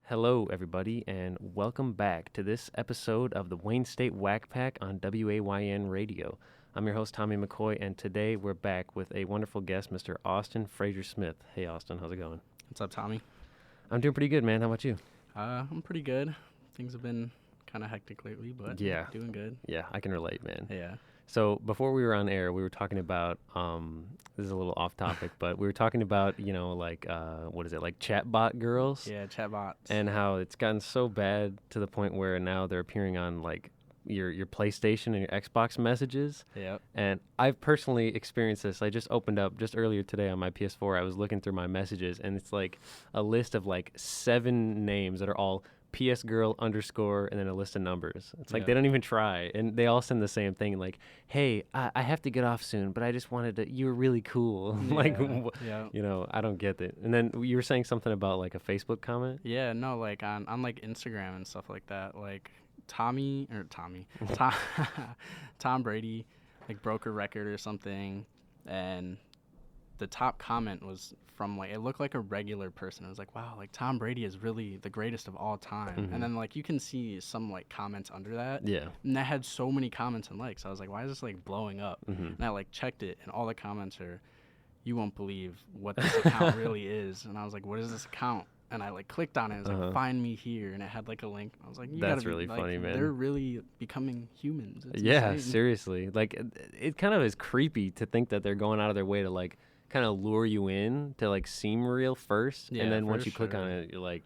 Hello, everybody, and welcome back to this episode of the Wayne State Wack Pack on WAYN Radio. I'm your host, Tommy McCoy, and today we're back with a wonderful guest, Mr. Austin Fraser Smith. Hey, Austin, how's it going? What's up, Tommy? I'm doing pretty good, man. How about you? I'm pretty good. Things have been kind of hectic lately, but doing good. Yeah, I can relate, man. Yeah. So before we were on air, we were talking about, this is a little off topic, but we were talking about, like chatbot girls? Yeah, chatbots. And how it's gotten so bad to the point where now they're appearing on, like, your PlayStation and your Xbox messages. Yep. And I've personally experienced this. I just opened up just earlier today on my PS4. I was looking through my messages, and it's like a list of like 7 names that are all PS girl _, and then a list of numbers. It's like they don't even try, and they all send the same thing, like, "Hey, I have to get off soon, but I just wanted to. You were really cool." Yeah. I don't get it. And then you were saying something about like a Facebook comment. Yeah, no, like on like Instagram and stuff like that. Like Tom Brady, like broke a record or something, and the top comment was from like it looked like a regular person. It was like, wow, like Tom Brady is really the greatest of all time. Mm-hmm. And then like you can see some like comments under that. Yeah. And that had so many comments and likes. I was like, why is this like blowing up? Mm-hmm. And I like checked it, and all the comments are, you won't believe what this account really is. And I was like, what is this account? And I like clicked on it. It was like, find me here, and it had like a link. I was like, that's really funny, man. They're really becoming humans. It's yeah, insane. seriously. Like it kind of is creepy to think that they're going out of their way to like kind of lure you in to like seem real first, and then once you click on it, you're like,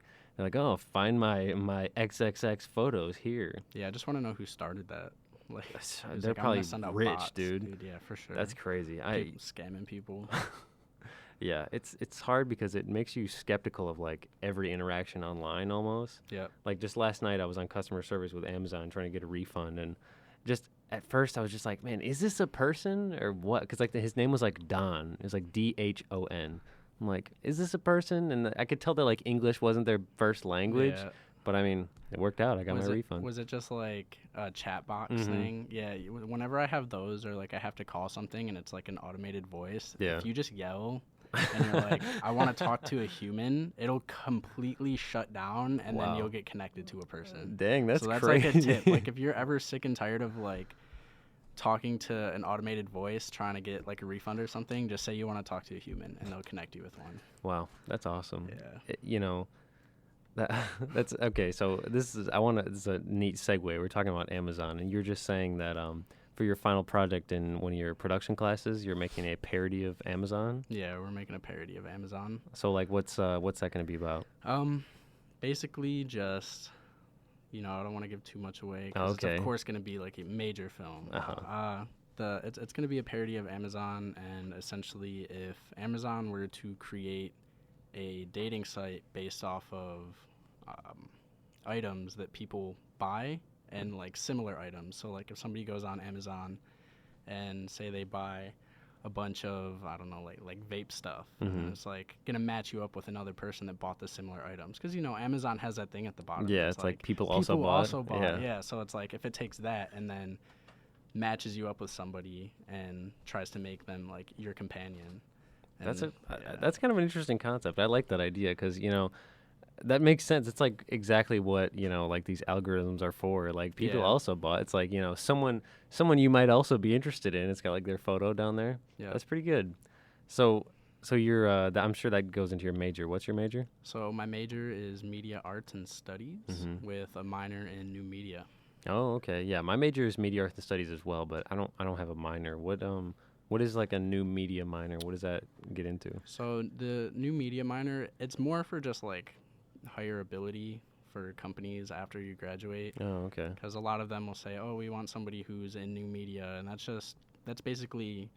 oh, find my XXX photos here. Yeah, I just want to know who started that. Like, they're probably rich, bots, dude. Yeah, for sure. That's crazy. People scamming people. Yeah, it's hard because it makes you skeptical of like every interaction online almost. Yeah. Like just last night I was on customer service with Amazon trying to get a refund, and just at first I was just like, man, is this a person or what? Because like his name was like Don. It was like DHON. I'm like, is this a person? And I could tell that like English wasn't their first language. Yeah. But I mean, it worked out. I got my refund. Was it just like a chat box thing? Yeah. Whenever I have those, or like I have to call something and it's like an automated voice. Yeah. If you just yell and you're like, I want to talk to a human, it'll completely shut down, and then you'll get connected to a person. Dang, that's crazy. Like a tip. Like if you're ever sick and tired of like talking to an automated voice trying to get like a refund or something, just say you want to talk to a human, and they'll connect you with one. Wow, that's awesome. Yeah. That's okay. So this is a neat segue. We're talking about Amazon, and you're just saying that for your final project in one of your production classes, you're making a parody of Amazon. Yeah, we're making a parody of Amazon. So like, what's that going to be about? Basically just, I don't want to give too much away, because it's of course going to be like a major film. It's going to be a parody of Amazon, and essentially if Amazon were to create a dating site based off of items that people buy, and like similar items. So like if somebody goes on Amazon and say they buy a bunch of, I don't know, like vape stuff, and it's like gonna match you up with another person that bought the similar items, because Amazon has that thing at the bottom. Yeah, it's like people also bought. Yeah, so it's like if it takes that and then matches you up with somebody and tries to make them like your companion. That's kind of an interesting concept. I like that idea, because that makes sense. It's like exactly what like these algorithms are for. Like people also bought. It's like someone you might also be interested in. It's got like their photo down there. Yeah, that's pretty good. So you're I'm sure that goes into your major. What's your major? So my major is media arts and studies with a minor in new media. Oh, okay. Yeah, my major is media arts and studies as well, but I don't have a minor. What is like a new media minor? What does that get into? So the new media minor, it's more for just like hireability for companies after you graduate. Oh, okay. Because a lot of them will say, oh, we want somebody who's in new media, and that's basically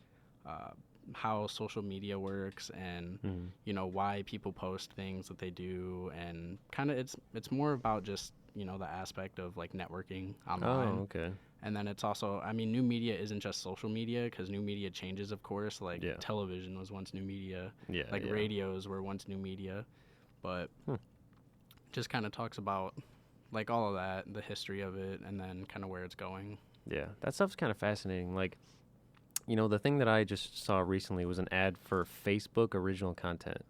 how social media works, and why people post things that they do, and kind of it's more about just the aspect of like networking online. Oh, okay. And then it's also, new media isn't just social media, because new media changes, of course. Like television was once new media. Yeah. Like radios were once new media. But just kind of talks about like all of that, the history of it, and then kind of where it's going. Yeah, that stuff's kind of fascinating. Like, the thing that I just saw recently was an ad for Facebook original content.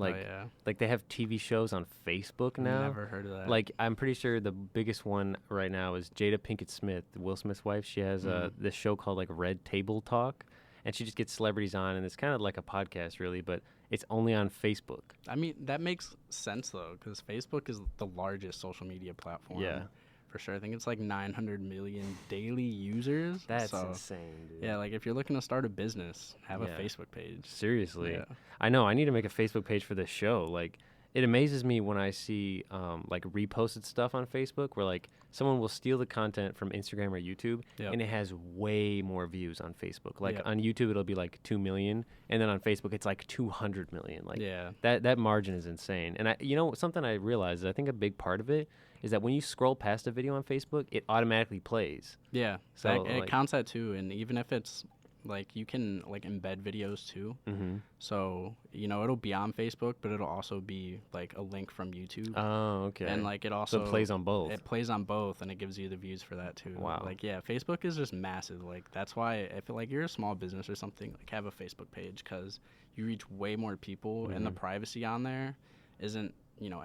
Like, yeah. like they have TV shows on Facebook now. Never heard of that. Like, I'm pretty sure the biggest one right now is Jada Pinkett Smith, Will Smith's wife. She has this show called like Red Table Talk, and she just gets celebrities on, and it's kind of like a podcast, really, but it's only on Facebook. I mean, that makes sense though, because Facebook is the largest social media platform. Yeah. For sure. I think it's like 900 million daily users. That's so, insane, dude. Yeah, like if you're looking to start a business, have a Yeah. Facebook page. Seriously. Yeah. I know. I need to make a Facebook page for this show. Like, it amazes me when I see like reposted stuff on Facebook where like someone will steal the content from Instagram or YouTube Yep. and it has way more views on Facebook. Like Yep. on YouTube it'll be like 2 million and then on Facebook it's like 200 million. Like Yeah. that margin is insane. And something I realized is I think a big part of it is that when you scroll past a video on Facebook, it automatically plays. Yeah. So, it like- counts that too. And even if it's like you can like embed videos too. Mm-hmm. So, it'll be on Facebook, but it'll also be like a link from YouTube. Oh, okay. And like it so also it plays on both. It plays on both, and it gives you the views for that too. Wow. Like, yeah, Facebook is just massive. Like, that's why I feel like you're a small business or something, like have a Facebook page because you reach way more people, and the privacy on there isn't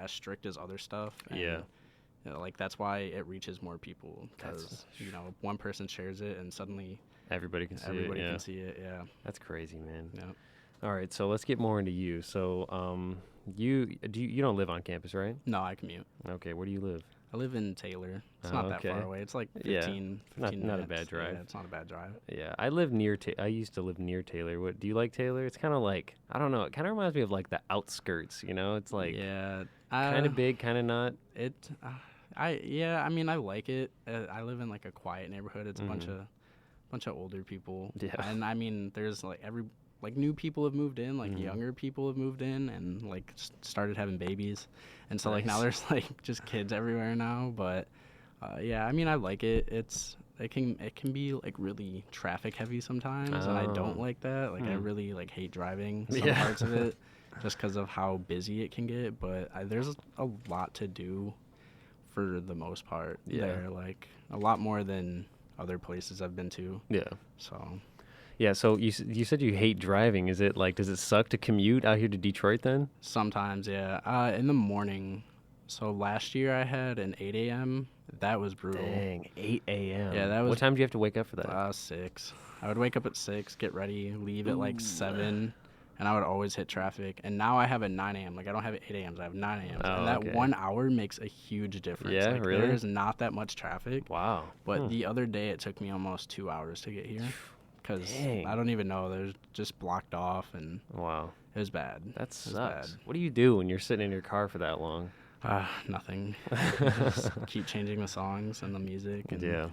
as strict as other stuff. And, Yeah. like that's why it reaches more people because one person shares it and suddenly Everybody can see everybody it. Yeah. can see it. Yeah. That's crazy, man. Yeah. All right, so let's get more into you. So, you don't live on campus, right? No, I commute. Okay, where do you live? I live in Taylor. It's Oh, not that okay. far away. It's like Yeah. 15 Not a minutes. bad drive. Yeah, it's not a bad drive. Yeah, I live near. I used to live near Taylor. What do you like Taylor? It's kind of like I don't know. It kind of reminds me of like the outskirts. It's like yeah, kind of big, kind of not. I mean, I like it. I live in like a quiet neighborhood. It's a bunch of older people. Yeah. And I mean, there's like new people have moved in, like younger people have moved in and like started having babies. And so like now Nice. there's like just kids everywhere now, but yeah, I mean, I like it. It can be like really traffic heavy sometimes, and I don't Oh. like that. Like I really like hate driving some Yeah. parts of it just because of how busy it can get, but there's a lot to do for the most part. Yeah. There, like a lot more than other places I've been to. Yeah. So Yeah. So you said you hate driving. Is it like does it suck to commute out here to Detroit then? sometimes, yeah. In the morning. So last year I had an 8 a.m. That was brutal. Dang, 8 a.m. Yeah, that was- What time do you have to wake up for that? 6. I would wake up at 6, get ready, leave at like 7, and I would always hit traffic. And now I have a 9 a.m. Like I don't have 8 a.m.s, I have 9 a.m.s. Oh, and that okay. 1 hour makes a huge difference. Yeah, like, really? There's not that much traffic. Wow. But the other day it took me almost 2 hours to get here. Because Dang. I don't even know. There's just blocked off, and Wow. it was bad. That It was sucks. bad. What do you do when you're sitting in your car for that long? Nothing. Just keep changing the songs and the music. And Yeah.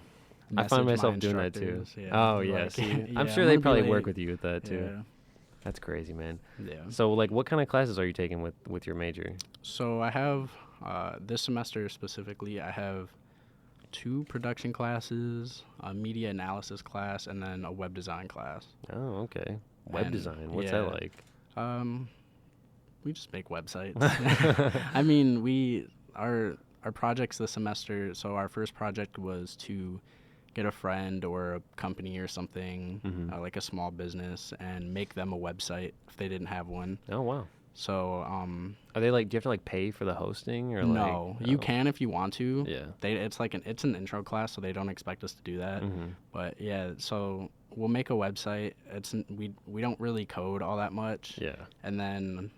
I message find my myself doing that too. instructors. Yeah, Oh yeah, like, see, yeah, I'm sure I'm they gonna be probably work late. with you with that too. Yeah. That's crazy, man. Yeah. So like, what kind of classes are you taking with your major? So I have this semester specifically, I have 2 production classes, a media analysis class, and then a web design class. Oh, okay. Web And, design. What's yeah. that like? We just make websites. I mean, our projects this semester. So our first project was to get a friend or a company or something, like a small business, and make them a website if they didn't have one. Oh wow. So Are they like? Do you have to like pay for the hosting or no, like? you oh. can if you want to. Yeah. It's an intro class, so they don't expect us to do that. But yeah, so we'll make a website. We don't really code all that much. Yeah. And then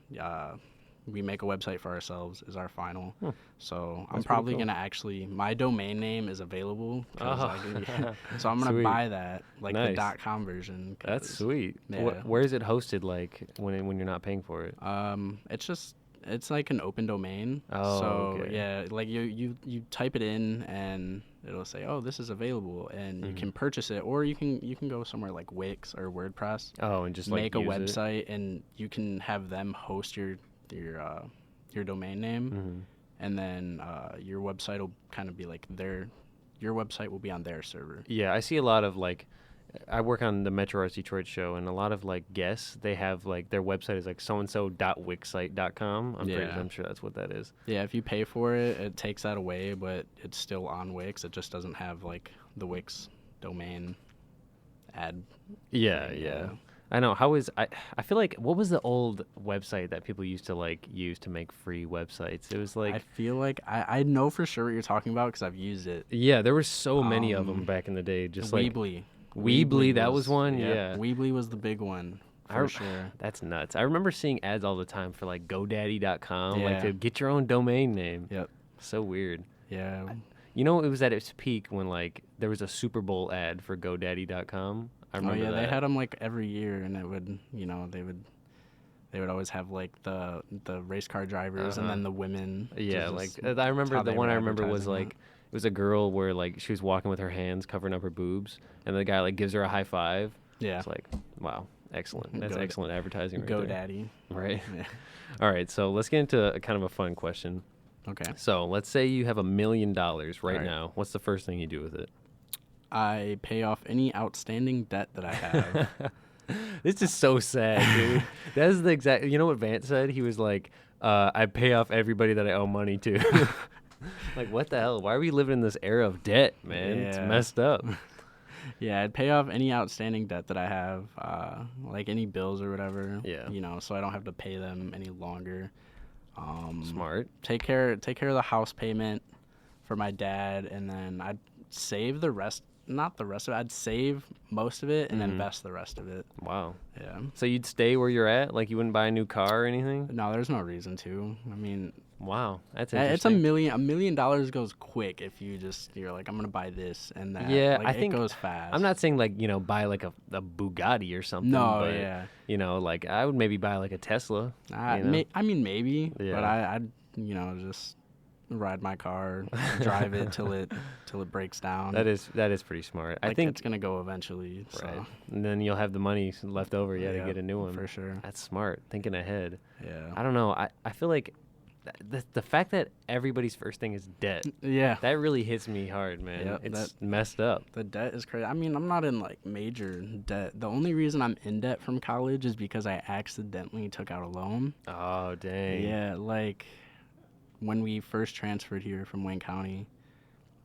we make a website for ourselves is our final. So I'm That's pretty probably cool. gonna my domain name is available. 'Cause Oh. so I'm gonna Sweet. buy that, like Nice. the .com version. That's 'cause, sweet. Yeah. Where is it hosted? Like when you're not paying for it? It's like an open domain. Oh, So okay. yeah, like you type it in and it'll say, oh, this is available, and you can purchase it, or you can go somewhere like Wix or WordPress, Oh, and just like make a use it? website, and you can have them host your domain name, and then your website will kind of be like your website will be on their server. Yeah, I see a lot of like, I work on the Metro Arts Detroit show, and a lot of like guests, they have like their website is like soandso.wixsite.com. I'm sure that's what that is. Yeah, if you pay for it, it takes that away, but it's still on Wix. It just doesn't have like the Wix domain ad. Yeah, thing, yeah. I know. How is I feel like what was the old website that people used to like use to make free websites? It was I like feel like I know for sure what you're talking about because I've used it. yeah, there were so many of them Um, back in the day. Just like Weebly. Weebly, that was one. Yep. Yeah, Weebly was the big one I, for sure. that's nuts. I remember seeing ads all the time for like GoDaddy.com, like Yeah. to get your own domain name. Yep. So weird. Yeah. You know, it was at its peak when like there was a Super Bowl ad for GoDaddy.com. I Oh remember yeah, that. they had them like every year, and it would, they would always have like the race car drivers and then the women. Yeah, Just- like just- I that's remember how the they one were I remember was advertising like it was a girl where like she was walking with her hands covering up her boobs, and the guy like gives her a high five. it. Yeah. It's like, wow, excellent. That's Go- excellent advertising right there. GoDaddy. Right. Yeah. All right, so let's get into a kind of a fun question. Okay. So let's say you have $1 million right All right. now. What's the first thing you do with it? I pay off any outstanding debt that I have. This is so sad, dude. That is the exact. You know what Vance said? He was like, "I pay off everybody that I owe money to." Like, what the hell? Why are we living in this era of debt, man? It's Yeah. messed up. Yeah, I'd pay off any outstanding debt that I have, like any bills or whatever. Yeah. So I don't have to pay them any longer. Smart. Take care of the house payment for my dad, and then I'd save the rest. Not the rest of it. I'd save most of it and invest the rest of it. Wow. Yeah. So you'd stay where you're at? Like you wouldn't buy a new car or anything? No, there's no reason to. I mean, Wow, that's it's $1 interesting. million. $1 million goes quick if you're like, I'm gonna buy this and that. Yeah, like, I think it goes fast. I'm not saying like buy like a Bugatti or something. No, but, yeah. Like I would maybe buy like a Tesla. you know? I mean, maybe, Yeah. but I'd just ride my car, drive it till it breaks down. That is pretty smart. Like, I think it's gonna go eventually. right, So and then you'll have the money left over, to yeah, get a new one. for sure. That's smart, thinking ahead. Yeah. I don't know. I feel like the fact that everybody's first thing is debt, Yeah. that really hits me hard, man. Yep, It's messed up. The debt is crazy. I mean, I'm not in like major debt. The only reason I'm in debt from college is because I accidentally took out a loan. Oh dang. Yeah, like when we first transferred here from Wayne County,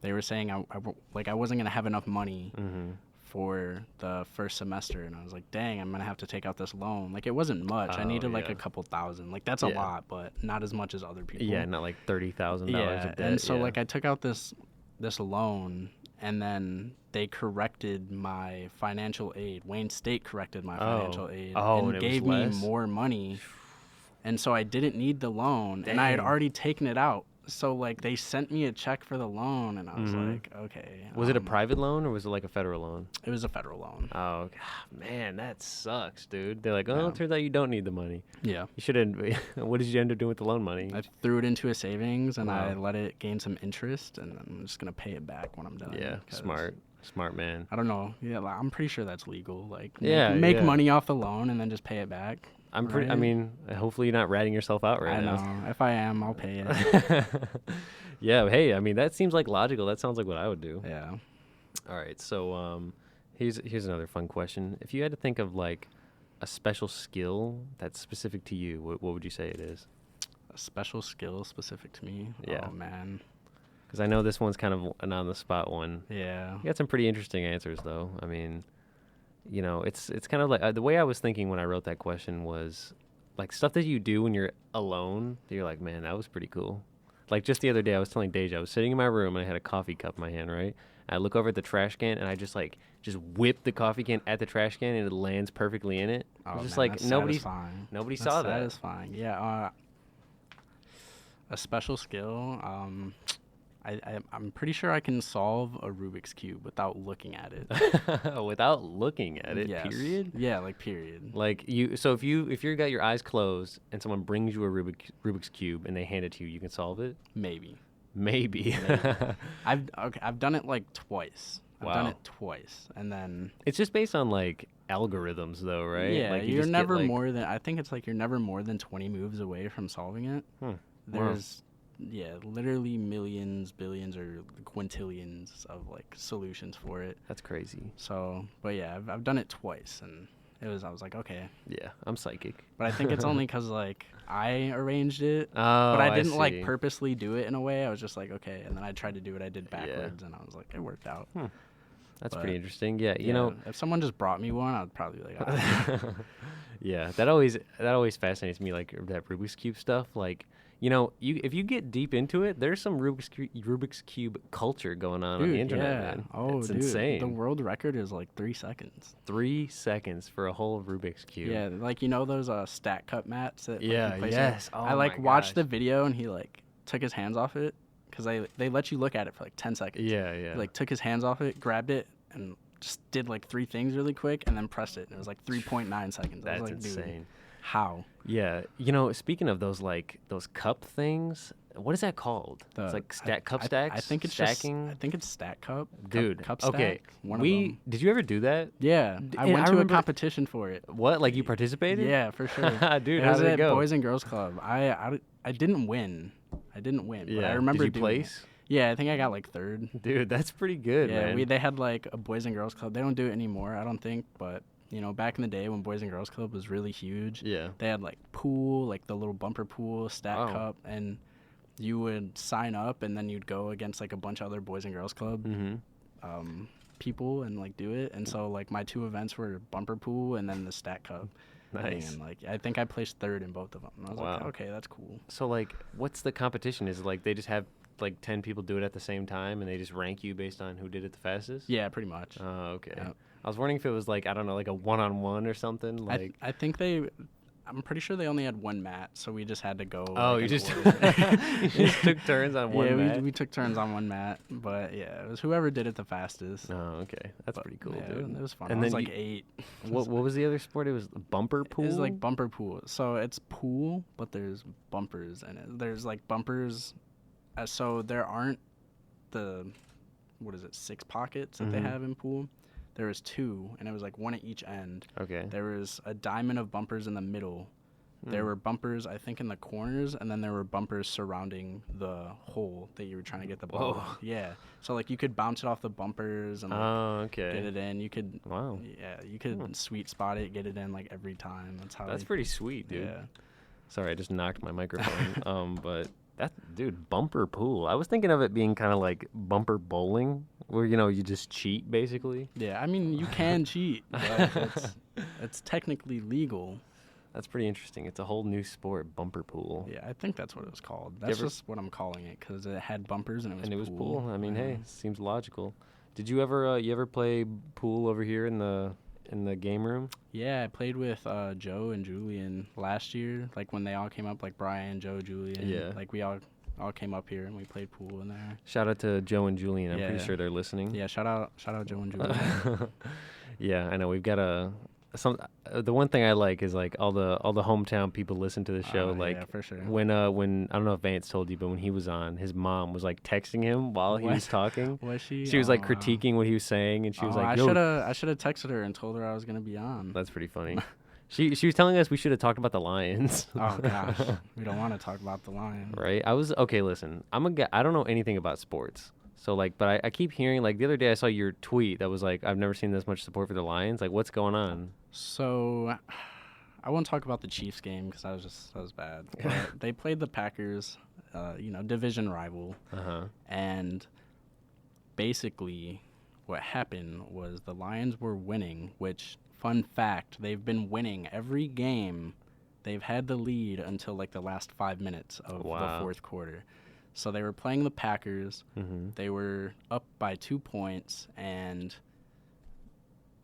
they were saying I wasn't gonna have enough money Mm-hmm. for the first semester, and I was like, dang, I'm gonna have to take out this loan. Like, it wasn't much. I Oh, needed like yeah. a couple thousand. Like, that's a Yeah. lot, but not as much as other people. Yeah, not like $30,000 Yeah, of debt. and so yeah. like I took out this loan, and then they corrected my financial aid. Wayne State corrected my financial aid Oh, and and it was gave me less? more money, and so I didn't need the loan, and I had Dang. already taken it out. So like they sent me a check for the loan, and I was Mhm. like, okay. Was it a private loan or was it like a federal loan? It was a federal loan. Oh, man, that sucks, dude. They're like, oh, Yeah. it turns out you don't need the money. Yeah. You shouldn't. What did you end up doing with the loan money? I threw it into a savings, and I Wow. let it gain some interest, and I'm just gonna pay it back when I'm done. Yeah, 'cause smart man. I don't know. Yeah, like, I'm pretty sure that's legal. Like, Yeah, make yeah. money off the loan and then just pay it back. I'm pretty. I Right? mean, hopefully you're not ratting yourself out right I now. know. If I am, I'll pay it. Yeah. Hey, I mean, that seems like logical. That sounds like what I would do. Yeah. All right. So, here's another fun question. If you had to think of like a special skill that's specific to you, what would you say it is? A special skill specific to me. Yeah. Oh man. Because I know this one's kind of an on the spot one. Yeah. You got some pretty interesting answers, though. I mean, it's kind of like the way I was thinking when I wrote that question was like stuff that you do when you're alone. That you're like, man, that was pretty cool. Like just the other day, I was telling Deja, I was sitting in my room and I had a coffee cup in my hand, right? And I look over at the trash can and I just whip the coffee can at the trash can and it lands perfectly in it. Oh, It's just man, like that's nobody satisfying. saw That's that. satisfying. Yeah. A special skill. I'm pretty sure I can solve a Rubik's Cube without looking at it. Without looking at it. Yes. Period. Yeah, like period. Like so if you got your eyes closed and someone brings you a Rubik's cube and they hand it to you, you can solve it. Maybe. Maybe. I've done it like twice. I've done Wow. it twice, and then It's just based on like algorithms, though, right? yeah, like, you're just get, never like- more than I think it's like you're never more than 20 moves away from solving it. Wow. There's literally millions, billions, or quintillions of like solutions for it. That's crazy. So, but yeah, I've done it twice, and I was like, okay, Yeah, I'm psychic. but I think it's only because like I arranged it. Oh, But I didn't like see. purposely do it in a way. I was just like, okay, and then I tried to do what I did backwards, and I was like, it worked out. That's But, pretty interesting. Yeah, you yeah, know, if someone just brought me one, I'd probably be like, ah. yeah, that always fascinates me, like that Rubik's Cube stuff. Like, you know, if you get deep into it, there's some Rubik's Cube culture going on the Dude, internet, yeah. man. Oh, It's dude. The insane. world record is like 3 seconds. 3 seconds for a whole Rubik's Cube. Yeah, like, you know those stack cup mats that, like, Yeah, you place yes. in? Oh I, like, my watched the gosh. video, and he, like, took his hands off it, because they let you look at it for, like, 10 seconds. Yeah, yeah. He, like, took his hands off it, grabbed it, and just did, like, 3 things really quick, and then pressed it. And it was, like, 3.9 seconds. I That's was like, dude, insane. how? Yeah, you know, speaking of those cup things, what is that called? It's like cup stacks. I think it's stacking. I think it's stack cup. Dude, Cup stack. okay. One of them. Did you ever do that? Yeah, I and went I to a remember- competition for it. What? Like you participated? Yeah, for sure. Dude, It how was did it at go? Boys and Girls Club. I didn't win. But Yeah. I remember Did you doing it. place? Yeah, I think I got like third. Dude, that's pretty good, Yeah, man. they had like a Boys and Girls Club. They don't do it anymore, I don't think. But you know, back in the day when Boys and Girls Club was really huge, Yeah. they had like pool, like the little bumper pool, stack Wow. cup, and you would sign up and then you'd go against like a bunch of other Boys and Girls Club Mm-hmm. people and like do it. And so like my 2 events were bumper pool and then the stack cup. thing, Nice. and like I think I placed third in both of them. And I was like, Wow. okay, that's cool. So, like, what's the competition? Is it like they just have like 10 people do it at the same time and they just rank you based on who did it the fastest? Yeah, pretty much. Oh, okay. Yep. I was wondering if it was like, I don't know, like a one-on-one or something. Like, I think I'm pretty sure they only had one mat, so we just had to go. oh, like, you in just order. you just took turns on one Yeah, mat? we took turns on one mat, but yeah, it was whoever did it the fastest. Oh, okay. That's But, pretty cool, yeah, dude. It was fun. And I was then like 8. What was the other sport? It was bumper pool? It's like bumper pool. So it's pool, but there's bumpers in it. There's like bumpers. So there aren't the, 6 pockets that they Mhm. have in pool. There was 2, and it was like 1 at each end. Okay. There was a diamond of bumpers in the middle. There Hmm. were bumpers, I think, in the corners, and then there were bumpers surrounding the hole that you were trying to get the ball. Whoa. in. Yeah. So like you could bounce it off the bumpers and like, Oh, get okay. it in. You could, Wow. yeah, you could Hmm. sweet spot it, get it in like every time. That's how. That's pretty sweet, dude. Yeah. Sorry, I just knocked my microphone. But dude, bumper pool. I was thinking of it being kind of like bumper bowling, where you just cheat basically. Yeah. I mean, you can cheat, but it's technically legal. That's pretty interesting. It's a whole new sport, bumper pool. Yeah, I think that's what it was called. That's ever- just what I'm calling it because it had bumpers and it was And it was pool. pool. I mean, Yeah. hey, seems logical. Did you ever play pool over here in the game room? Yeah, I played with Joe and Julian last year. Like when they all came up, like Brian, Joe, Julian. Yeah. Like we all came up here and we played pool in there. Shout out to Joe and Julian. I'm pretty Yeah. sure they're listening. Yeah, shout out Joe and Julian. Yeah, I know. We've got the one thing I like is like all the hometown people listen to the show. Like yeah, for sure. when I don't know if Vance told you, but when he was on, his mom was like texting him while he What? was talking. Was she? She was like Oh, wow. critiquing what he was saying, and she was Oh, like, I "Yo, should have texted her and told her I was gonna be on. that's pretty funny." She was telling us we should have talked about the Lions. Oh gosh, we don't want to talk about the Lions. Right? Okay. Listen, I don't know anything about sports. So like, but I keep hearing like the other day I saw your tweet that was like, I've never seen this much support for the Lions. Like, what's going on? So, I won't talk about the Chiefs game because that was bad. But they played the Packers, division rival, and basically, what happened was the Lions were winning. Which, fun fact, they've been winning every game. They've had the lead until like the last 5 minutes of Wow. the fourth quarter. So they were playing the Packers. Mm-hmm. They were up by 2 points, and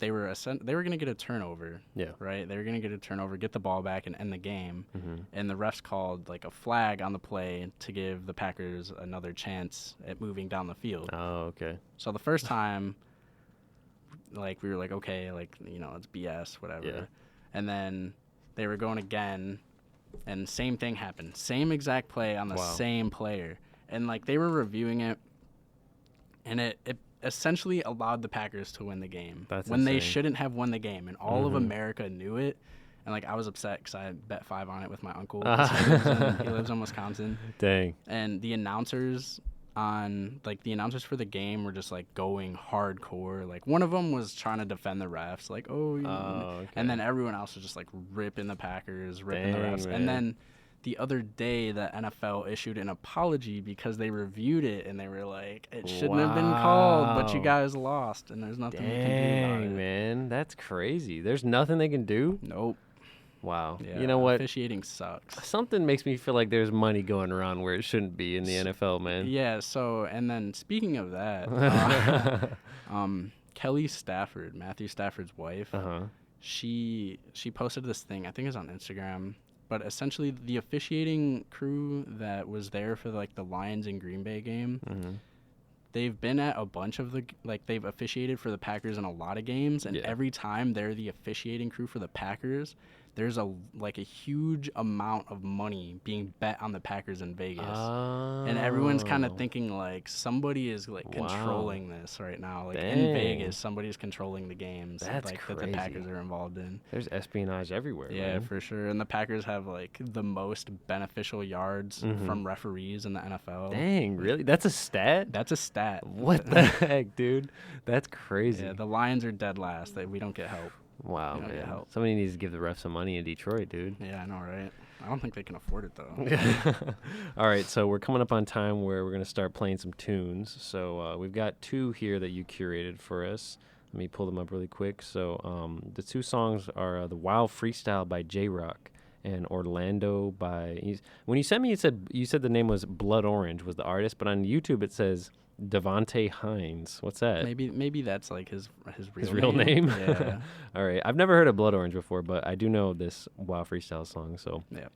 they were going to get a turnover. Yeah. Right? They were going to get a turnover, get the ball back, and end the game. Mm-hmm. And the refs called like a flag on the play to give the Packers another chance at moving down the field. Oh, okay. So the first time, like we were like, okay, like it's BS, whatever. Yeah. And then they were going again, and same thing happened. Same exact play on the Wow. same player. And like they were reviewing it, and it essentially allowed the Packers to win the game That's when they insane. shouldn't have won the game, and all of Mhm. America knew it. And like I was upset because I bet 5 on it with my uncle. Ah. 'Cause he lives in Wisconsin, Dang. and the announcers for the game were just like going hardcore. Like one of them was trying to defend the refs, like Oh, okay. and then everyone else was just like ripping the Packers, ripping the Dang, refs, man. and then the other day the NFL issued an apology because they reviewed it and they were like, it shouldn't have been called, but you Wow. guys lost, and there's nothing they can do about Dang, it. man. That's crazy. There's nothing they can do? Nope. Wow. Yeah, You know what? officiating sucks. Something makes me feel like there's money going around where it shouldn't be in the NFL, man. Yeah, so, and then speaking of that, Kelly Stafford, Matthew Stafford's wife, Uh-huh. she posted this thing, I think it was on Instagram, but essentially the officiating crew that was there for like the Lions and Green Bay game, Mm-hmm. they've been at a bunch of they've officiated for the Packers in a lot of games, and Yeah. every time they're the officiating crew for the Packers, there's a huge amount of money being bet on the Packers in Vegas. And everyone's kind of thinking like somebody is like controlling this right now. Like in Dang. Vegas, somebody's controlling the games That's that the Packers crazy. are involved in. There's espionage everywhere, Yeah, man. for sure. And the Packers have like the most beneficial yards from referees in the NFL. Dang, really? That's a stat? That's a stat. What the heck, dude? That's crazy. Yeah, the Lions are dead last. We don't get help. Wow, You don't get man. help. Somebody needs to give the refs some money in Detroit, dude. Yeah, I know, right? I don't think they can afford it though. All right, so we're coming up on time where we're going to start playing some tunes. So we've got two here that you curated for us. Let me pull them up really quick. So the two songs are The Wild Freestyle by J-Rock and Orlando by... When you sent me, you said the name was Blood Orange was the artist, but on YouTube it says Devonte Hines. What's that? Maybe that's like his Real name? Yeah. All right. I've never heard of Blood Orange before, but I do know this Wild Freestyle song. So Yeah.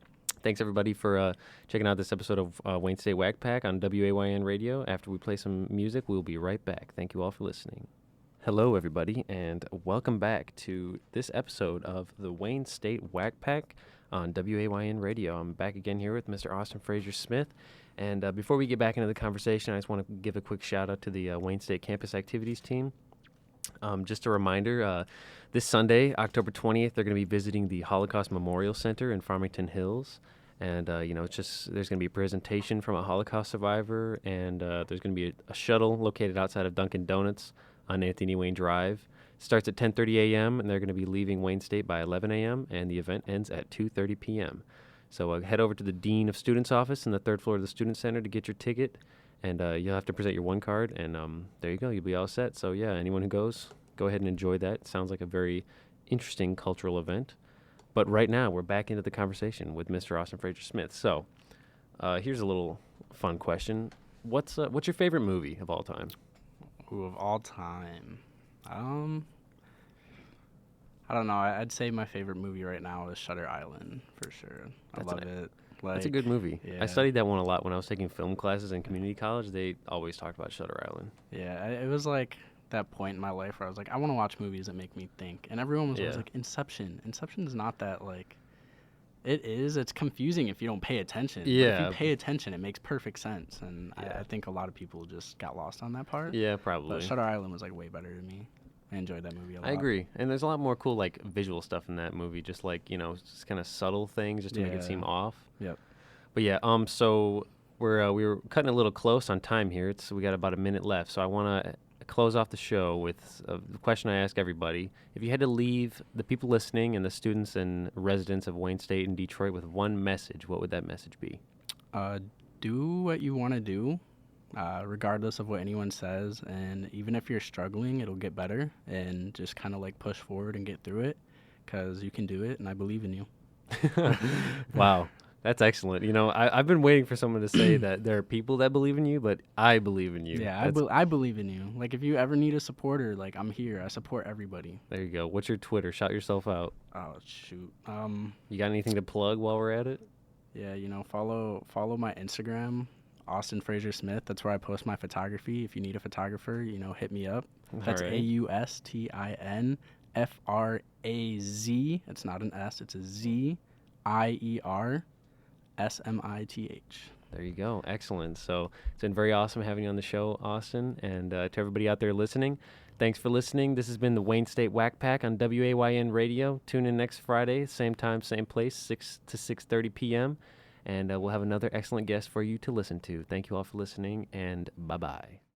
thanks, everybody, for checking out this episode of Wayne State Wack Pack on WAYN Radio. After we play some music, we'll be right back. Thank you all for listening. Hello, everybody, and welcome back to this episode of the Wayne State Wack Pack on WAYN Radio. I'm back again here with Mr. Austin Fraser Smith. And before we get back into the conversation, I just want to give a quick shout out to the Wayne State Campus Activities team. Just a reminder, this Sunday, October 20th, they're going to be visiting the Holocaust Memorial Center in Farmington Hills. And, there's going to be a presentation from a Holocaust survivor, and there's going to be a shuttle located outside of Dunkin' Donuts on Anthony Wayne Drive. It starts at 10:30 a.m., and they're going to be leaving Wayne State by 11 a.m., and the event ends at 2:30 p.m. So head over to the Dean of Students office in the third floor of the Student Center to get your ticket, and you'll have to present your one card, and there you go. You'll be all set. So, yeah, anyone who goes, go ahead and enjoy that. Sounds like a very interesting cultural event. But right now, we're back into the conversation with Mr. Austin Fraser Smith. So here's a little fun question. What's your favorite movie of all time? Ooh, of all time. I don't know. I'd say my favorite movie right now is Shutter Island for sure. I love it. That's a good movie. Yeah. I studied that one a lot when I was taking film classes in community college. They always talked about Shutter Island. Yeah, it was like that point in my life where I was like, I want to watch movies that make me think. And everyone was always like, Inception. Inception's not that like... It is. It's confusing if you don't pay attention. Yeah. But if you pay attention, it makes perfect sense. And I think a lot of people just got lost on that part. Yeah, probably. But Shutter Island was like way better to me. I enjoyed that movie a lot. I agree. And there's a lot more cool like visual stuff in that movie, just like, just kind of subtle things just to make it seem off. Yep. But yeah, so we were cutting a little close on time here. We got about a minute left. So I want to close off the show with the question I ask everybody. If you had to leave the people listening and the students and residents of Wayne State and Detroit with one message, what would that message be? Do what you want to do. Regardless of what anyone says, and even if you're struggling, it'll get better, and just kind of like push forward and get through it, because you can do it, and I believe in you. Wow, that's excellent. I've been waiting for someone to say that there are people that believe in you, but I believe in you. Yeah, I believe in you. Like, if you ever need a supporter, like, I'm here. I support everybody. There you go. What's your Twitter? Shout yourself out. Oh, shoot. You got anything to plug while we're at it? Yeah, follow my Instagram, Austin Fraser Smith. That's where I post my photography. If you need a photographer, hit me up. That's right. AustinFraz. It's not an S. It's a ZIERSMITH. There you go. Excellent. So it's been very awesome having you on the show, Austin. And to everybody out there listening, thanks for listening. This has been the Wayne State Wack Pack on WAYN Radio. Tune in next Friday, same time, same place, 6 to 6:30 p.m. And we'll have another excellent guest for you to listen to. Thank you all for listening, and bye-bye.